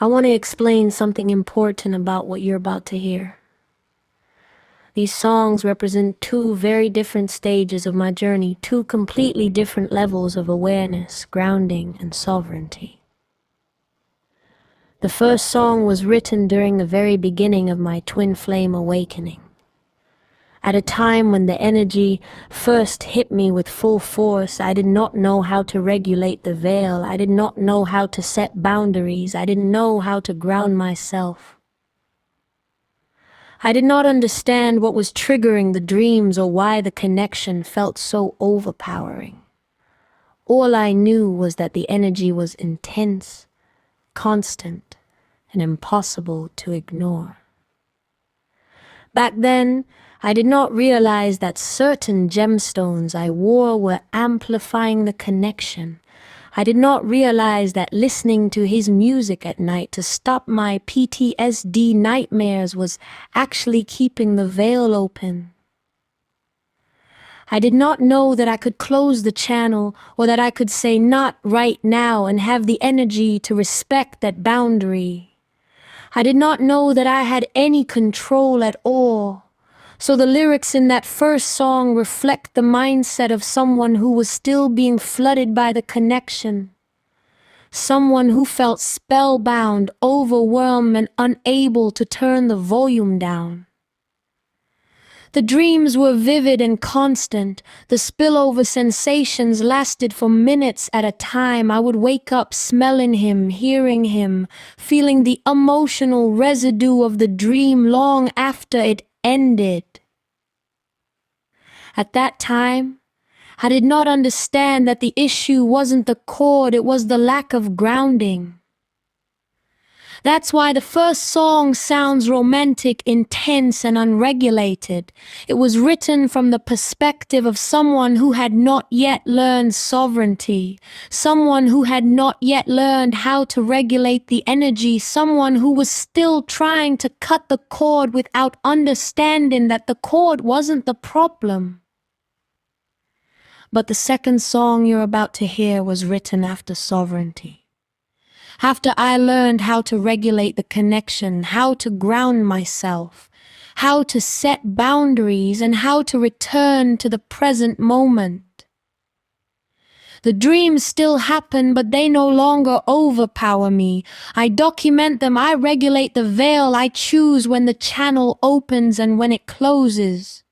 I want to explain something important about what you're about to hear. These songs represent two very different stages of my journey, two completely different levels of awareness, grounding, and sovereignty. The first song was written during the very beginning of my twin flame awakening. At a time when the energy first hit me with full force, I did not know how to regulate the veil. I did not know how to set boundaries. I didn't know how to ground myself. I did not understand what was triggering the dreams or why the connection felt so overpowering. All I knew was that the energy was intense, constant, and impossible to ignore. Back then, I did not realize that certain gemstones I wore were amplifying the connection. I did not realize that listening to his music at night to stop my PTSD nightmares was actually keeping the veil open. I did not know that I could close the channel or that I could say not right now and have the energy to respect that boundary. I did not know that I had any control at all. So the lyrics in that first song reflect the mindset of someone who was still being flooded by the connection. Someone who felt spellbound, overwhelmed, and unable to turn the volume down. The dreams were vivid and constant. The spillover sensations lasted for minutes at a time. I would wake up smelling him, hearing him, feeling the emotional residue of the dream long after it ended. At that time, I did not understand that the issue wasn't the chord, it was the lack of grounding. That's why the first song sounds romantic, intense, and unregulated. It was written from the perspective of someone who had not yet learned sovereignty, someone who had not yet learned how to regulate the energy, someone who was still trying to cut the cord without understanding that the cord wasn't the problem. But the second song you're about to hear was written after sovereignty. After I learned how to regulate the connection, how to ground myself, how to set boundaries, and how to return to the present moment. The dreams still happen, but they no longer overpower me. I document them, I regulate the veil, I choose when the channel opens and when it closes.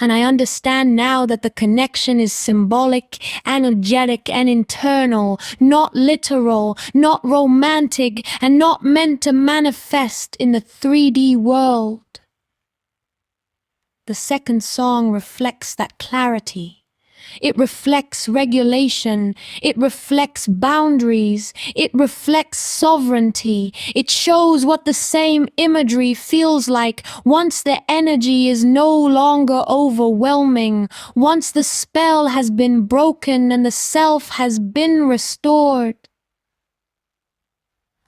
And I understand now that the connection is symbolic, energetic, and internal, not literal, not romantic, and not meant to manifest in the 3D world. The second song reflects that clarity. It reflects regulation, it reflects boundaries, it reflects sovereignty. It shows what the same imagery feels like once the energy is no longer overwhelming, once the spell has been broken and the self has been restored.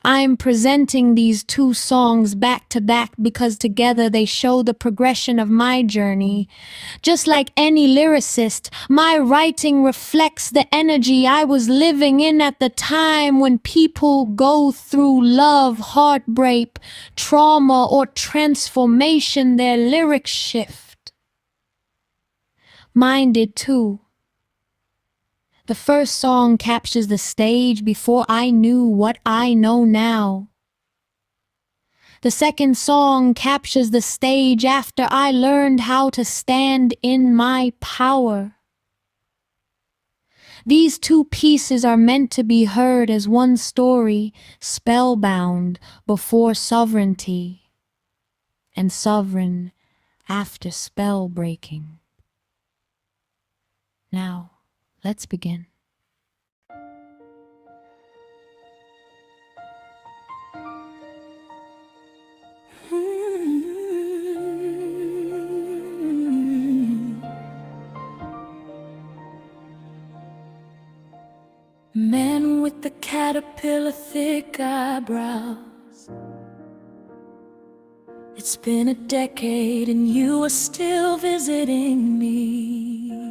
I'm presenting these two songs back to back because together they show the progression of my journey. Just like any lyricist, my writing reflects the energy I was living in at the time when people go through love, heartbreak, trauma, or transformation. Their lyrics shift. Mine did too. The first song captures the stage before I knew what I know now. The second song captures the stage after I learned how to stand in my power. These two pieces are meant to be heard as one story, spellbound before sovereignty, and sovereign after spell breaking. Now, let's begin. Man with the caterpillar thick eyebrows. It's been a decade and you are still visiting me.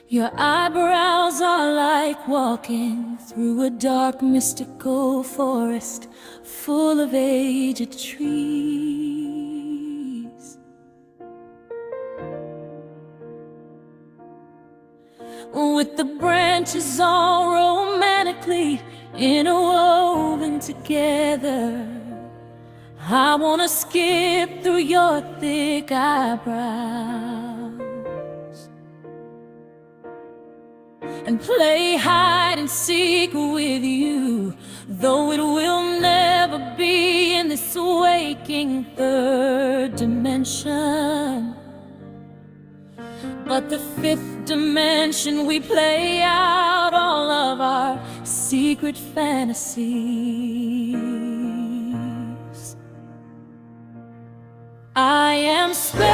Your eyebrows are like like walking through a dark, mystical forest full of aged trees. With the branches all romantically interwoven together, I wanna skip through your thick eyebrows and play hide and seek with you, though it will never be in this waking third dimension. But the fifth dimension, we play out all of our secret fantasies. I am spellbound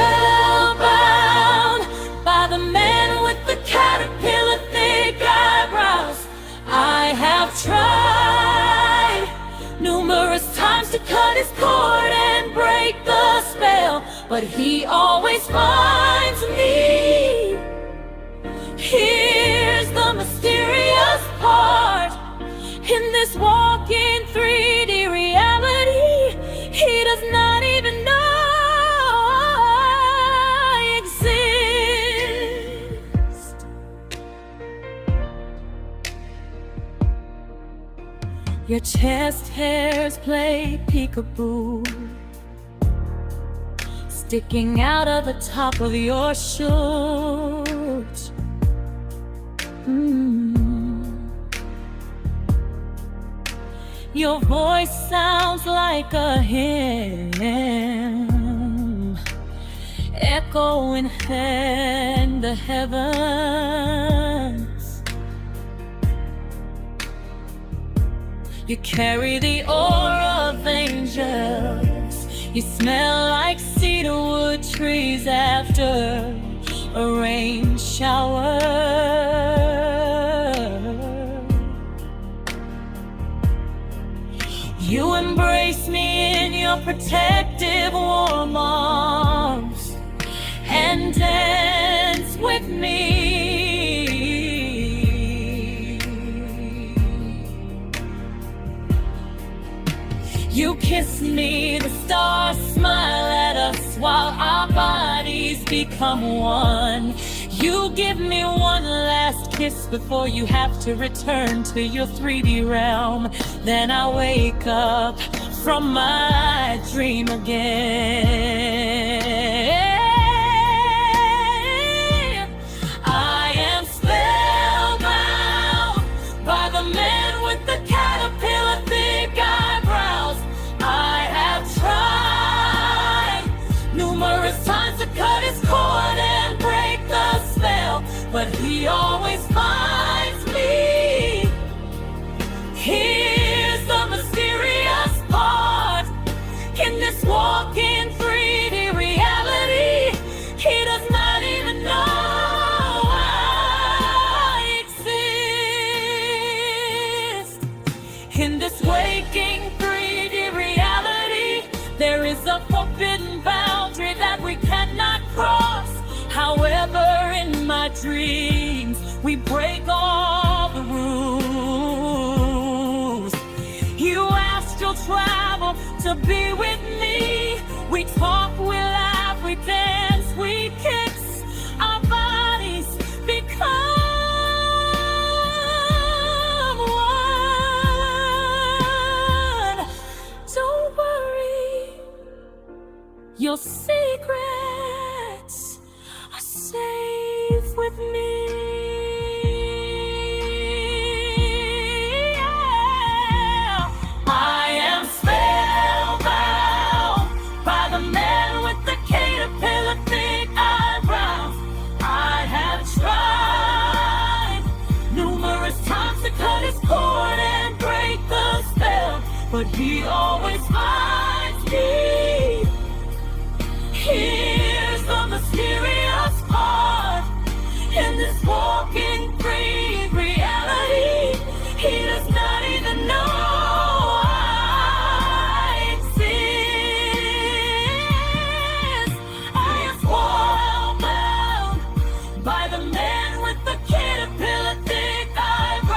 by the man with the caterpillar thick eyebrows. I have tried numerous times to cut his cord and break the spell, but he always finds me. Here's the mysterious part. In this walking 3D reality, he does not even know I exist. Your chest hairs play peekaboo, sticking out of the top of your shirt. Your voice sounds like a hymn, echoing in the heavens. You carry the aura of angels. You smell like cedarwood trees after a rain shower. You embrace me in your protective warm arms and dance with me. You kiss me, the stars smile at us while our bodies become one. You give me one last kiss before you have to return to your 3D realm. Then I wake up from my dream again. I am spellbound by the man with the caterpillar thick eyebrows. I have tried numerous times to cut his cord and break the spell, but he always finds me. Here's the mysterious part. In this walking 3D reality, he does not even know I exist. In this waking 3D reality, there is a forbidden boundary that we cannot cross. However, in my dreams, we break all the rules. You astral travel to be with me. We talk, we laugh, we dance, we kiss. Our bodies become one. Don't worry, your secrets are safe with me. I am spellbound by the man with the caterpillar thick eyebrows. I have tried numerous times to cut his cord and break the spell, but he always finds me. Here's the mysterious part. In this walking 3D reality, he does not even know I exist. I am spellbound by the man with the caterpillar thick eyebrows.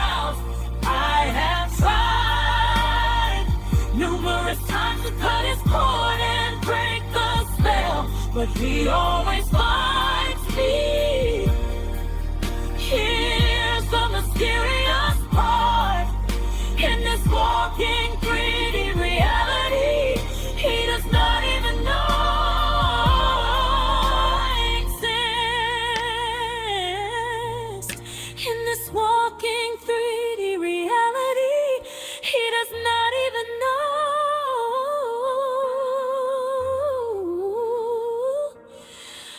but he always finds me. Here's the mysterious part. In this walking 3D reality, he does not even know I exist. In this walking 3D reality, he does not even know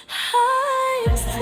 I exist.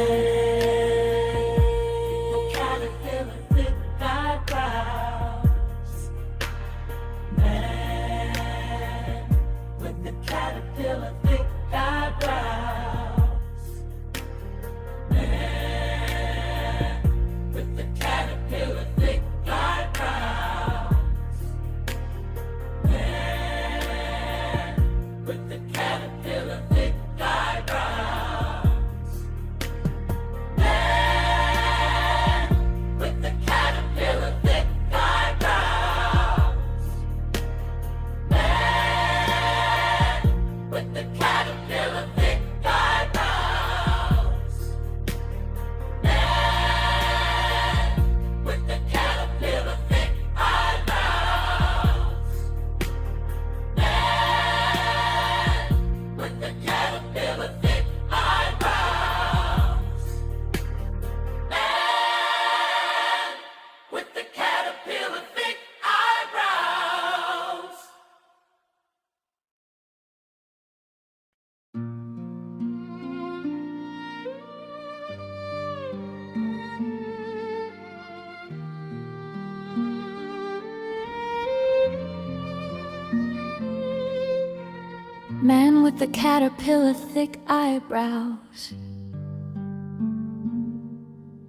Man with the caterpillar thick eyebrows.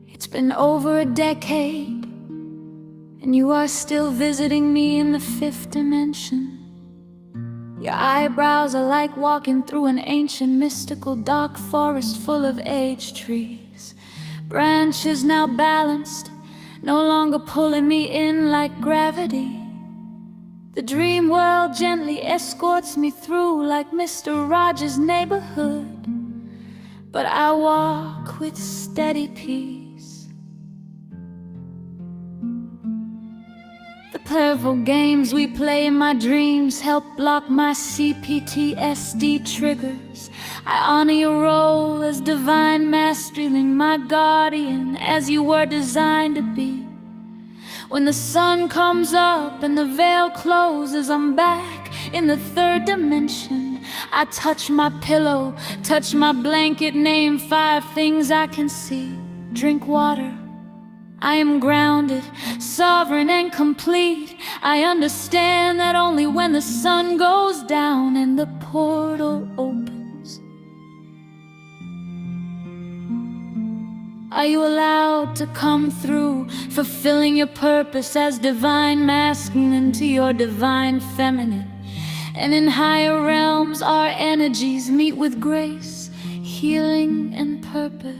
It's been over a decade, and you are still visiting me in the 5th dimension. Your eyebrows are like walking through an ancient, mystical, dark forest full of aged trees. Branches now balanced, no longer pulling me in like gravity. The dream world gently escorts me through like Mr. Rogers' neighborhood, but I walk with steady peace. The playful games we play in my dreams help block my CPTSD triggers. I honor your role as divine mastering, my guardian, as you were designed to be. When the sun comes up and the veil closes, I'm back in the 3rd dimension. I touch my pillow, touch my blanket, name 5 things I can see. Drink water. I am grounded, sovereign and complete. I understand that only when the sun goes down and the portal opens, are you allowed to come through, fulfilling your purpose as divine masculine to your divine feminine. And in higher realms our energies meet with grace, healing and purpose.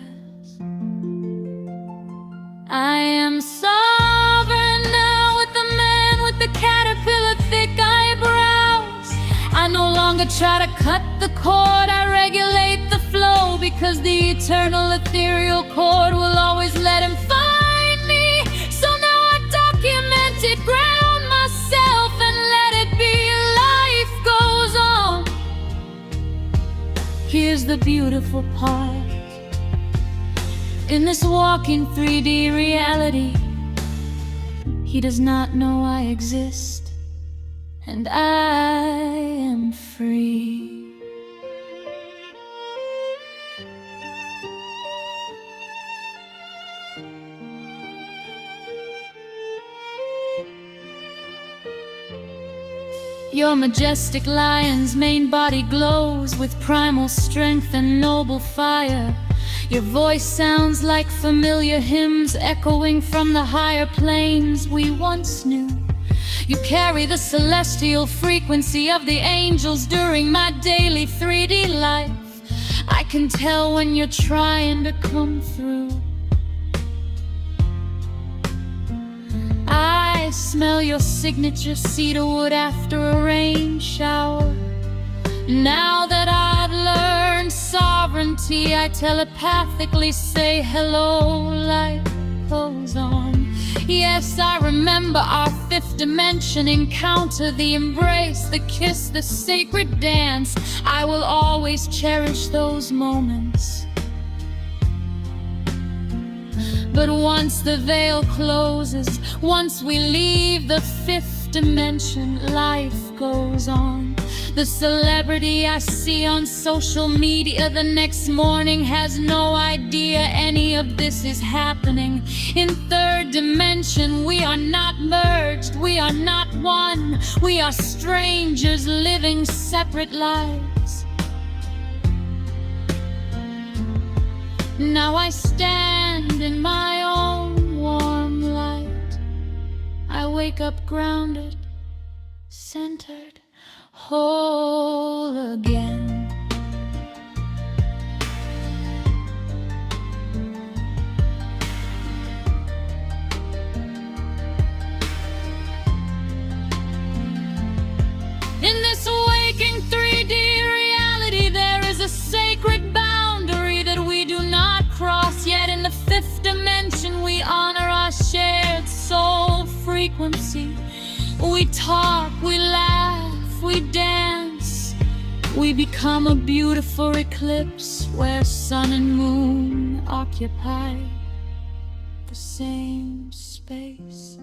I am sovereign now with the man with the caterpillar thick eyebrows. I no longer try to cut the cord, I regulate the flow, because the eternal ethereal cord will always let him find me. So now I document it, ground myself, and let it be. Life goes on. Here's the beautiful part. In this walking 3D reality, he does not know I exist, and I am free. Your majestic lion's main body glows with primal strength and noble fire. Your voice sounds like familiar hymns echoing from the higher planes we once knew. You carry the celestial frequency of the angels during my daily 3D life. I can tell when you're trying to come through. I smell your signature cedarwood after a rain shower. Now that I've learned sovereignty, I telepathically say hello, life goes on. Yes, I remember our fifth dimension encounter, the embrace, the kiss, the sacred dance. I will always cherish those moments. But once the veil closes, once we leave the fifth dimension, life goes on. The celebrity I see on social media the next morning has no idea any of this is happening. In third dimension, we are not merged, we are not one. We are strangers living separate lives. Now I stand in my own warm light. I wake up grounded, centered, whole again. In this waking 3D reality, there is a sacred boundary that we do not cross. Yet in the fifth dimension, we honor our shared soul frequency. We talk, we laugh, we dance. We become a beautiful eclipse where sun and moon occupy the same space.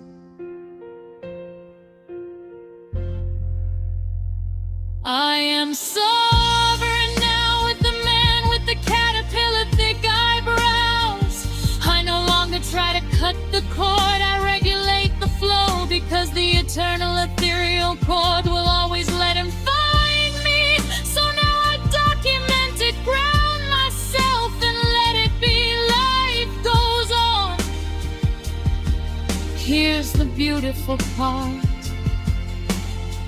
I am sovereign now with the man with the caterpillar thick eyebrows. I no longer try to cut the cord, I regulate the flow, because the eternal ethereal chord will always let him find me. So now I document it, ground myself, and let it be. Life goes on. Here's the beautiful part.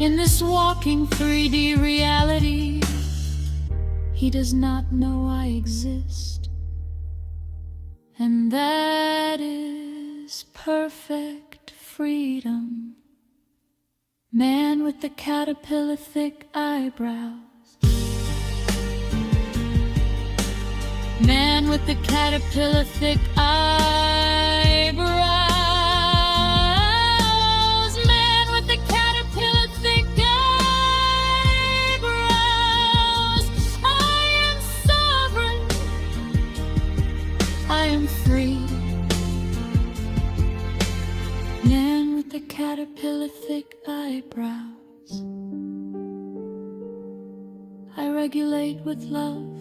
In this walking 3D reality, he does not know I exist. And that is perfect freedom. Man with the caterpillar thick eyebrows. Man with the caterpillar thick eyebrows. Man with the caterpillar thick eyebrows. I am sovereign. I am free. Man with the caterpillar thick eyebrows. I regulate with love,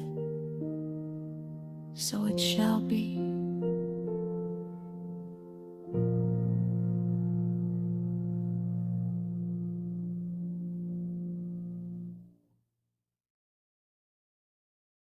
so it shall be.